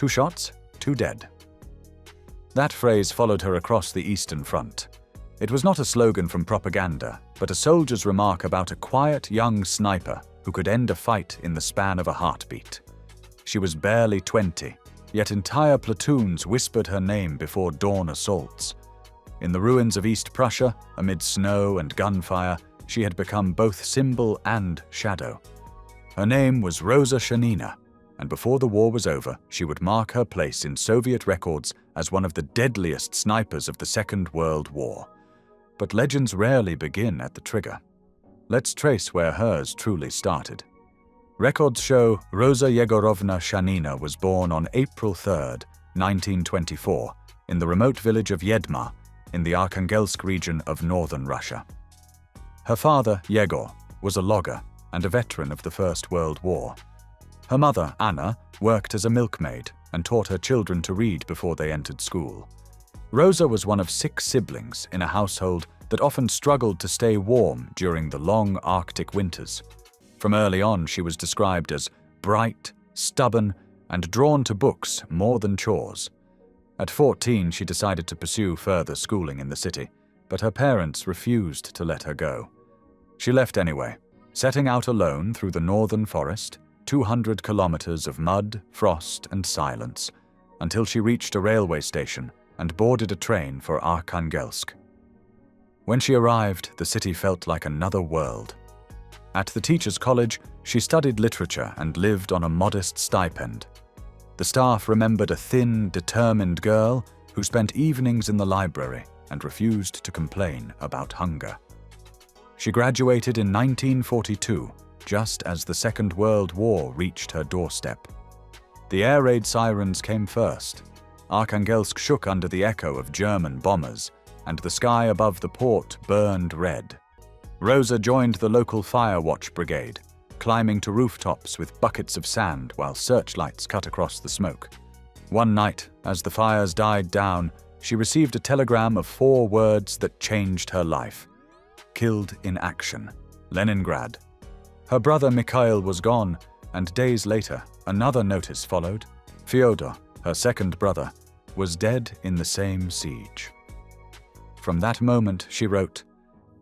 2 shots, 2 dead. That phrase followed her across the Eastern Front. It was not a slogan from propaganda, but a soldier's remark about a quiet young sniper who could end a fight in the span of a heartbeat. She was barely 20, yet entire platoons whispered her name before dawn assaults. In the ruins of East Prussia, amid snow and gunfire, she had become both symbol and shadow. Her name was Roza Shanina, and before the war was over, she would mark her place in Soviet records as one of the deadliest snipers of the Second World War. But legends rarely begin at the trigger. Let's trace where hers truly started. Records show Roza Yegorovna Shanina was born on April 3, 1924, in the remote village of Yedma, in the Arkhangelsk region of northern Russia. Her father, Yegor, was a logger and a veteran of the First World War. Her mother, Anna, worked as a milkmaid and taught her children to read before they entered school. Roza was one of 6 siblings in a household that often struggled to stay warm during the long Arctic winters. From early on, she was described as bright, stubborn, and drawn to books more than chores. At 14, she decided to pursue further schooling in the city, but her parents refused to let her go. She left anyway, setting out alone through the northern forest, 200 kilometers of mud, frost, and silence, until she reached a railway station and boarded a train for Arkhangelsk. When she arrived, the city felt like another world. At the teachers' college, she studied literature and lived on a modest stipend. The staff remembered a thin, determined girl who spent evenings in the library and refused to complain about hunger. She graduated in 1942, just as the Second World War reached her doorstep. The air raid sirens came first. Arkhangelsk shook under the echo of German bombers, and the sky above the port burned red. Roza joined the local fire watch brigade, climbing to rooftops with buckets of sand while searchlights cut across the smoke. One night, as the fires died down, she received a telegram of 4 words that changed her life. Killed in action. Leningrad. Her brother Mikhail was gone, and days later, another notice followed. Fyodor, her second brother, was dead in the same siege. From that moment, she wrote,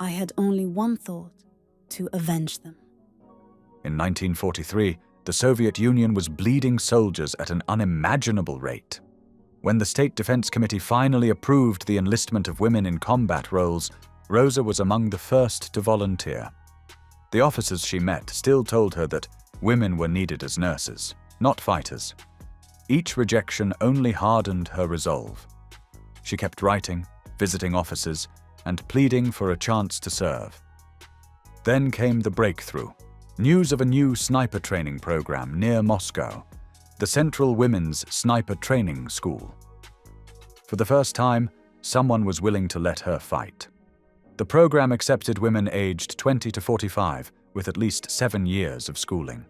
I had only one thought, to avenge them. In 1943, the Soviet Union was bleeding soldiers at an unimaginable rate. When the State Defense Committee finally approved the enlistment of women in combat roles, Roza was among the first to volunteer. The officers she met still told her that women were needed as nurses, not fighters. Each rejection only hardened her resolve. She kept writing, visiting officers, and pleading for a chance to serve. Then came the breakthrough. News of a new sniper training program near Moscow, the Central Women's Sniper Training School. For the first time, someone was willing to let her fight. The program accepted women aged 20 to 45 with at least 7 years of schooling.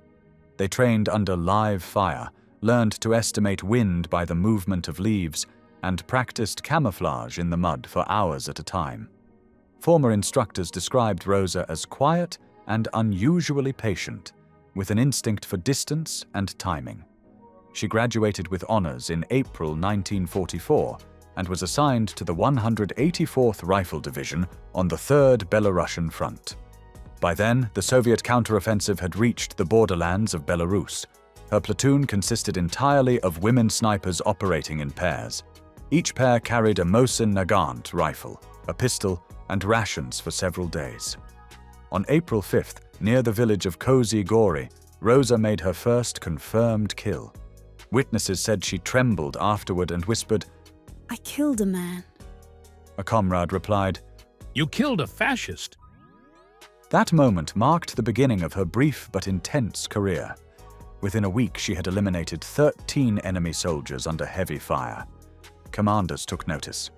They trained under live fire, learned to estimate wind by the movement of leaves, and practiced camouflage in the mud for hours at a time. Former instructors described Roza as quiet and unusually patient, with an instinct for distance and timing. She graduated with honors in April 1944 and was assigned to the 184th Rifle Division on the 3rd Belarusian Front. By then, the Soviet counteroffensive had reached the borderlands of Belarus. Her platoon consisted entirely of women snipers operating in pairs. Each pair carried a Mosin Nagant rifle, a pistol, and rations for several days. On April 5th, near the village of Kozy Gori, Roza made her first confirmed kill. Witnesses said she trembled afterward and whispered, I killed a man. A comrade replied, You killed a fascist. That moment marked the beginning of her brief but intense career. Within a week, she had eliminated 13 enemy soldiers under heavy fire. Commanders took notice.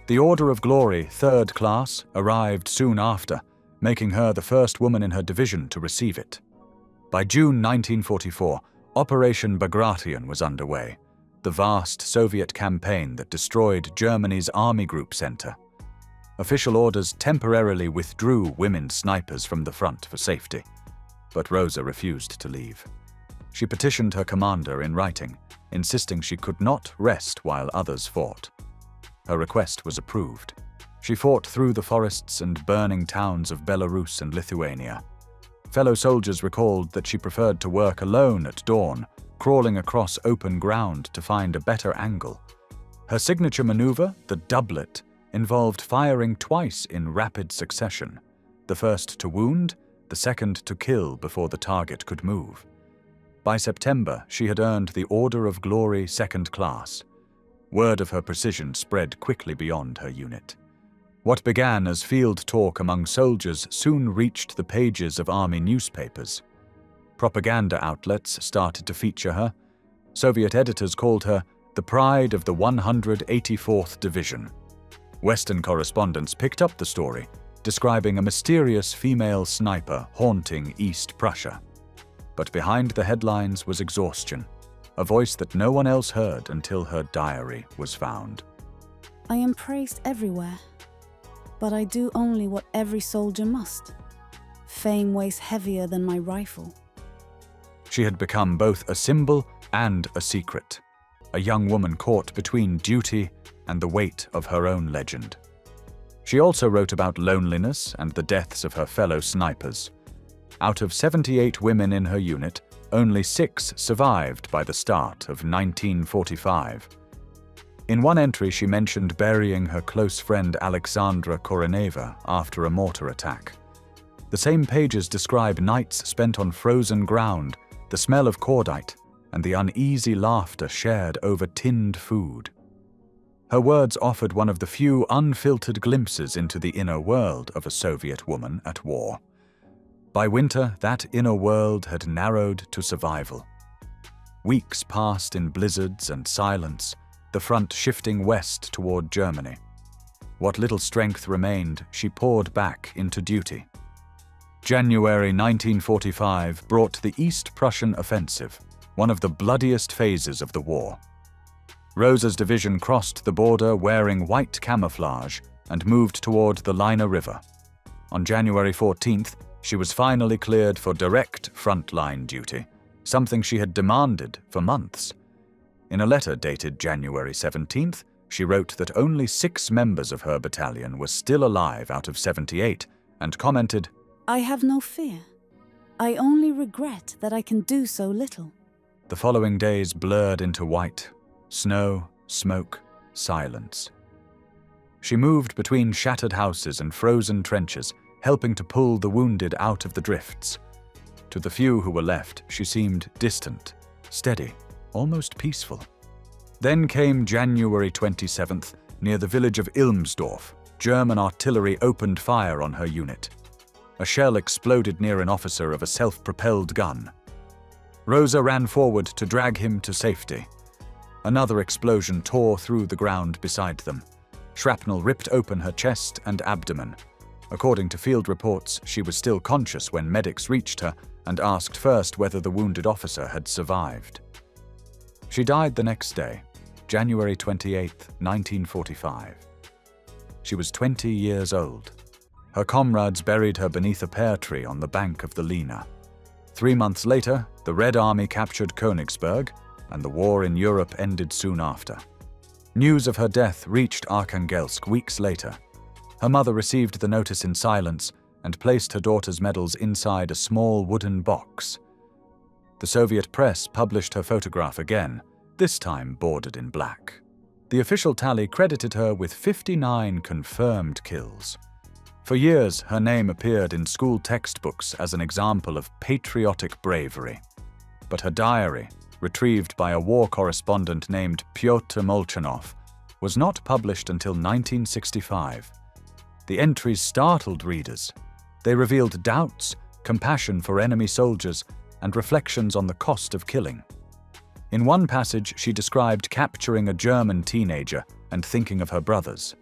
The Order of Glory, 3rd class, arrived soon after, making her the first woman in her division to receive it. By June 1944, Operation Bagration was underway, the vast Soviet campaign that destroyed Germany's Army Group Center. Official orders temporarily withdrew women snipers from the front for safety, but Roza refused to leave. She petitioned her commander in writing, insisting she could not rest while others fought. Her request was approved. She fought through the forests and burning towns of Belarus and Lithuania. Fellow soldiers recalled that she preferred to work alone at dawn, crawling across open ground to find a better angle. Her signature maneuver, the doublet, involved firing twice in rapid succession, the first to wound, the second to kill before the target could move. By September, she had earned the Order of Glory Second Class. Word of her precision spread quickly beyond her unit. What began as field talk among soldiers soon reached the pages of army newspapers. Propaganda outlets started to feature her. Soviet editors called her the pride of the 184th Division. Western correspondents picked up the story, describing a mysterious female sniper haunting East Prussia. But behind the headlines was exhaustion, a voice that no one else heard until her diary was found. I am praised everywhere, but I do only what every soldier must. Fame weighs heavier than my rifle. She had become both a symbol and a secret, a young woman caught between duty and the weight of her own legend. She also wrote about loneliness and the deaths of her fellow snipers. Out of 78 women in her unit, only 6 survived by the start of 1945. In one entry, she mentioned burying her close friend Alexandra Koroneva after a mortar attack. The same pages describe nights spent on frozen ground, the smell of cordite, and the uneasy laughter shared over tinned food. Her words offered one of the few unfiltered glimpses into the inner world of a Soviet woman at war. By winter, that inner world had narrowed to survival. Weeks passed in blizzards and silence, the front shifting west toward Germany. What little strength remained, she poured back into duty. January 1945 brought the East Prussian offensive, one of the bloodiest phases of the war. Roza's division crossed the border wearing white camouflage and moved toward the Lina River. On January 14th, she was finally cleared for direct frontline duty, something she had demanded for months. In a letter dated January 17th, she wrote that only 6 members of her battalion were still alive out of 78, and commented, I have no fear. I only regret that I can do so little. The following days blurred into white. Snow, smoke, silence. She moved between shattered houses and frozen trenches, helping to pull the wounded out of the drifts. To the few who were left, she seemed distant, steady, almost peaceful. Then came January 27th, near the village of Ilmsdorf. German artillery opened fire on her unit. A shell exploded near an officer of a self-propelled gun. Roza ran forward to drag him to safety. Another explosion tore through the ground beside them. Shrapnel ripped open her chest and abdomen. According to field reports, she was still conscious when medics reached her and asked first whether the wounded officer had survived. She died the next day, January 28, 1945. She was 20 years old. Her comrades buried her beneath a pear tree on the bank of the Lena. 3 months later, the Red Army captured Königsberg, and the war in Europe ended soon after. News of her death reached Arkhangelsk weeks later. Her mother received the notice in silence and placed her daughter's medals inside a small wooden box. The Soviet press published her photograph again, this time bordered in black. The official tally credited her with 59 confirmed kills. For years, her name appeared in school textbooks as an example of patriotic bravery. But her diary, retrieved by a war correspondent named Pyotr Molchanov, was not published until 1965. The entries startled readers. They revealed doubts, compassion for enemy soldiers, and reflections on the cost of killing. In one passage, she described capturing a German teenager and thinking of her brothers.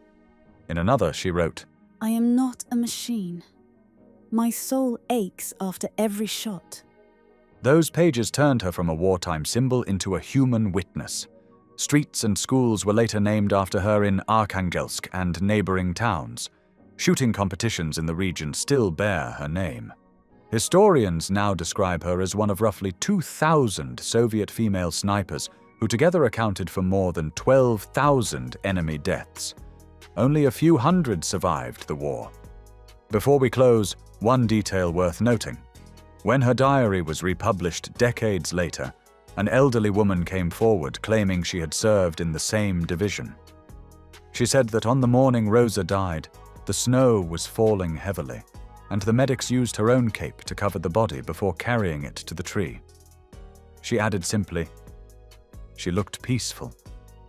In another, she wrote, I am not a machine. My soul aches after every shot. Those pages turned her from a wartime symbol into a human witness. Streets and schools were later named after her in Arkhangelsk and neighboring towns. Shooting competitions in the region still bear her name. Historians now describe her as one of roughly 2,000 Soviet female snipers who together accounted for more than 12,000 enemy deaths. Only a few hundred survived the war. Before we close, one detail worth noting. When her diary was republished decades later, an elderly woman came forward claiming she had served in the same division. She said that on the morning Roza died, the snow was falling heavily, and the medics used her own cape to cover the body before carrying it to the tree. She added simply, "She looked peaceful,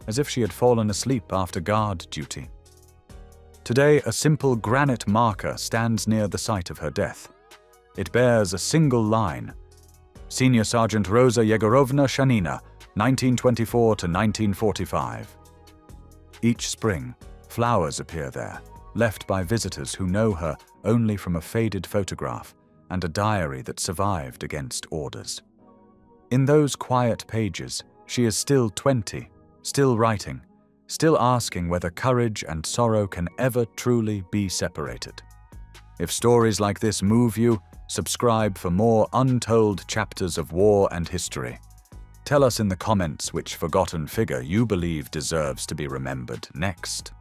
as if she had fallen asleep after guard duty." Today, a simple granite marker stands near the site of her death. It bears a single line: Senior Sergeant Roza Shanina, 1924 to 1945. Each spring, flowers appear there, left by visitors who know her only from a faded photograph and a diary that survived against orders. In those quiet pages, she is still 20, still writing, still asking whether courage and sorrow can ever truly be separated. If stories like this move you, subscribe for more untold chapters of war and history. Tell us in the comments which forgotten figure you believe deserves to be remembered next.